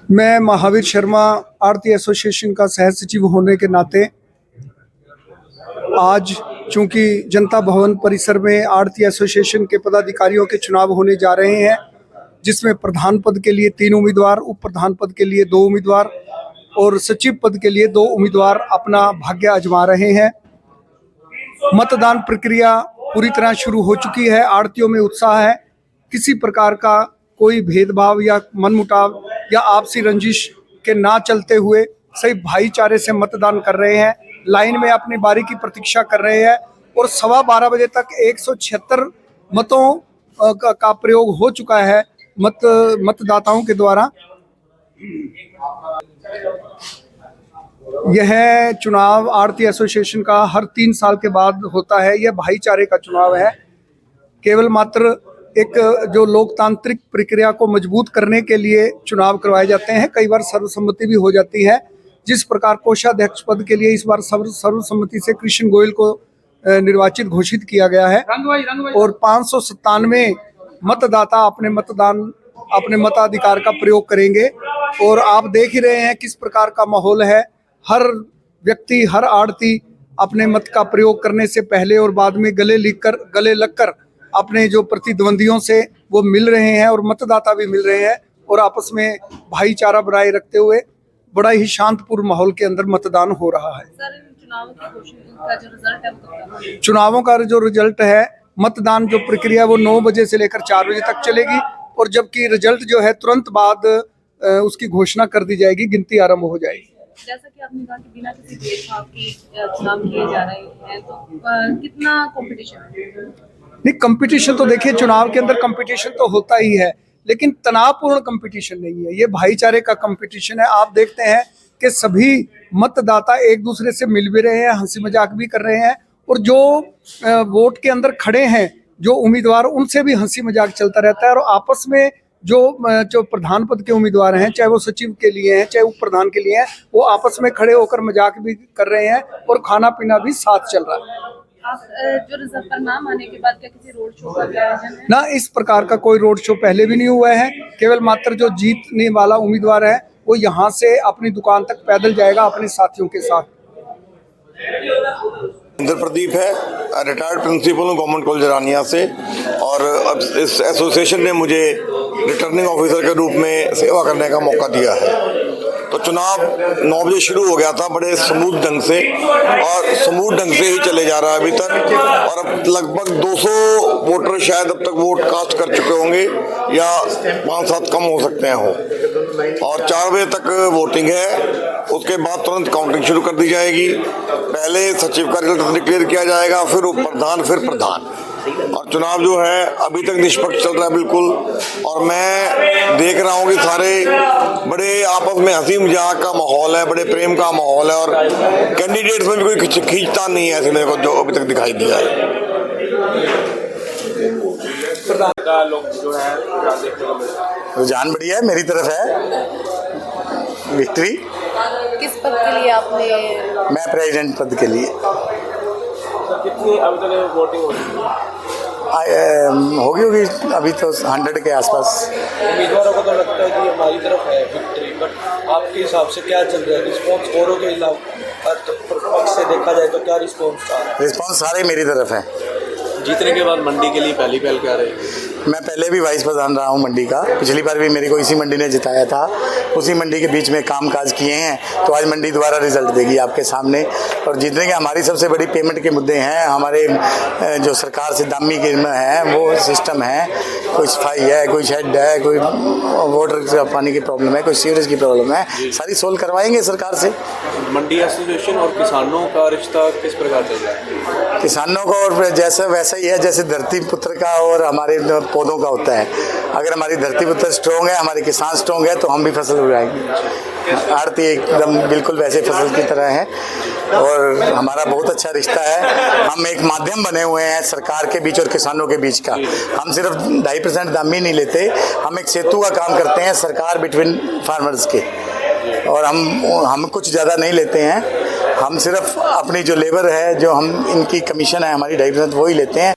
मैं महावीर शर्मा आरती एसोसिएशन का सह सचिव होने के नाते आज चूंकि जनता भवन परिसर में आरती एसोसिएशन के पदाधिकारियों के चुनाव होने जा रहे हैं, जिसमें प्रधान पद के लिए 3 उम्मीदवार, उप प्रधान पद के लिए 2 उम्मीदवार और सचिव पद के लिए 2 उम्मीदवार अपना भाग्य आजमा रहे हैं। मतदान प्रक्रिया पूरी तरह शुरू हो चुकी है। आरतियों में उत्साह है। किसी प्रकार का कोई भेदभाव या मनमुटाव या आपसी रंजिश के ना चलते हुए सही भाईचारे से मतदान कर रहे हैं। लाइन में अपनी बारी की प्रतीक्षा कर रहे हैं और 12:15 बजे तक 176 मतों का प्रयोग हो चुका है मतदाताओं के द्वारा। यह चुनाव आरती एसोसिएशन का हर 3 साल के बाद होता है। यह भाईचारे का चुनाव है। केवल मात्र एक जो लोकतांत्रिक प्रक्रिया को मजबूत करने के लिए चुनाव करवाए जाते हैं। कई बार सर्वसम्मति भी हो जाती है। जिस प्रकार कोषाध्यक्ष पद के लिए इस बार सर्वसम्मति से कृष्ण गोयल को निर्वाचित घोषित किया गया है और 597 मतदाता अपने मताधिकार का प्रयोग करेंगे। और आप देख ही रहे हैं किस प्रकार का माहौल है। हर व्यक्ति, हर आड़ती अपने मत का प्रयोग करने से पहले और बाद में गले लगकर अपने जो प्रतिद्वंदियों से वो मिल रहे हैं और मतदाता भी मिल रहे हैं और आपस में भाईचारा बनाए रखते हुए बड़ा ही शांतपूर्ण माहौल के अंदर मतदान हो रहा है। चुनावों का जो रिजल्ट है, मतदान जो प्रक्रिया वो 9 बजे से लेकर 4 बजे तक चलेगी और जबकि रिजल्ट जो है तुरंत बाद उसकी घोषणा कर दी जाएगी, गिनती आरंभ हो जाएगी। जैसा कि आपने कहा कि बिना किसी भेदभाव के चुनाव किए जा रहे हैं, तो कितना कंपटीशन है? नहीं, कंपटीशन तो देखिए चुनाव के अंदर कंपटीशन तो होता ही है, लेकिन तनावपूर्ण कंपटीशन नहीं है। ये भाईचारे का कंपटीशन है। आप देखते हैं कि सभी मतदाता एक दूसरे से मिल भी रहे हैं, हंसी मजाक भी कर रहे हैं और जो वोट के अंदर खड़े हैं जो उम्मीदवार, उनसे भी हंसी मजाक चलता रहता है। और आपस में जो प्रधान पद के उम्मीदवार हैं, चाहे वो सचिव के लिए हैं चाहे उप प्रधान के लिए हैं, वो आपस में खड़े होकर मजाक भी कर रहे हैं और खाना पीना भी साथ चल रहा है। आप जो रिजल्ट पर नाम आने के बाद क्या किसी रोड शो का आयोजन है? ना, इस प्रकार का कोई रोड शो पहले भी नहीं हुआ है। केवल मात्र जो जीतने वाला उम्मीदवार है वो यहाँ से अपनी दुकान तक पैदल जाएगा अपने साथियों के साथ। इंद्र प्रदीप है, रिटायर्ड प्रिंसिपल हूँ गवर्नमेंट कॉलेज रानिया से और अब इस एसोसिएशन ने मुझे रिटर्निंग ऑफिसर के रूप में सेवा करने का मौका दिया है। तो चुनाव 9 बजे शुरू हो गया था बड़े स्मूथ ढंग से और स्मूथ ढंग से ही चले जा रहा है अभी तक। और अब लगभग 200 वोटर शायद अब तक वोट कास्ट कर चुके होंगे या 5-7 कम हो सकते हैं और 4 बजे तक वोटिंग है। उसके बाद तुरंत काउंटिंग शुरू कर दी जाएगी। पहले सचिव का रिजल्ट डिक्लेयर किया जाएगा, फिर उप प्रधान, फिर प्रधान। और चुनाव जो है अभी तक निष्पक्ष चल रहा है बिल्कुल। और मैं देख रहा हूँ कि सारे बड़े आपस में हंसी मजाक का माहौल है, बड़े प्रेम का माहौल है और कैंडिडेट्स में भी कोई खींचता नहीं है ऐसे मेरे को जो अभी तक दिखाई दिया है। लोग जो है रुझान बढ़िया है, मेरी तरफ है विक्ट्री। किस पद के लिए आपने? मैं प्रेसिडेंट पद के लिए। कितनी अभी तक वोटिंग हो रही है? होगी अभी तो 100 के आसपास। उम्मीदवारों को तो लगता है कि हमारी तरफ है विक्ट्री, बट आपके हिसाब से क्या चल रहा है रिस्पॉन्स? औरों के अलावा से देखा जाए तो क्या रिस्पॉन्स आ रहा है? रिस्पॉन्स सारे मेरी तरफ है। जीतने के बाद मंडी के लिए पहली पहल क्या रही? मैं पहले भी वाइस प्रधान रहा हूँ मंडी का। पिछली बार भी मेरे को इसी मंडी ने जिताया था। उसी मंडी के बीच में कामकाज किए हैं तो आज मंडी दोबारा रिजल्ट देगी आपके सामने। और जीतने के हमारी सबसे बड़ी पेमेंट के मुद्दे हैं। हमारे जो सरकार से दामी के है वो सिस्टम है, कोई सफाई है, कोई शेड है, कोई वाटर पानी की प्रॉब्लम है, कोई सीवरेज की प्रॉब्लम है, सारी सोल्व करवाएंगे सरकार से। मंडी एसोसिएशन और किसानों का रिश्ता किस प्रकार चल रहा है? किसानों का और जैसा वैसा ही है जैसे धरती पुत्र का और हमारे पौधों का होता है। अगर हमारी धरती पुत्र स्ट्रॉन्ग है, हमारे किसान स्ट्रॉन्ग है तो हम भी फसल उगाएंगे। आरती एकदम बिल्कुल वैसे फसल की तरह है और हमारा बहुत अच्छा रिश्ता है। हम एक माध्यम बने हुए हैं सरकार के बीच और किसानों के बीच का। हम सिर्फ 2.5% दामी नहीं लेते, हम एक सेतु का काम करते हैं सरकार बिटवीन फार्मर्स के। और हम कुछ ज़्यादा नहीं लेते हैं, हम सिर्फ अपनी जो लेबर है, जो हम इनकी कमीशन है हमारी 2.5% वो ही लेते हैं।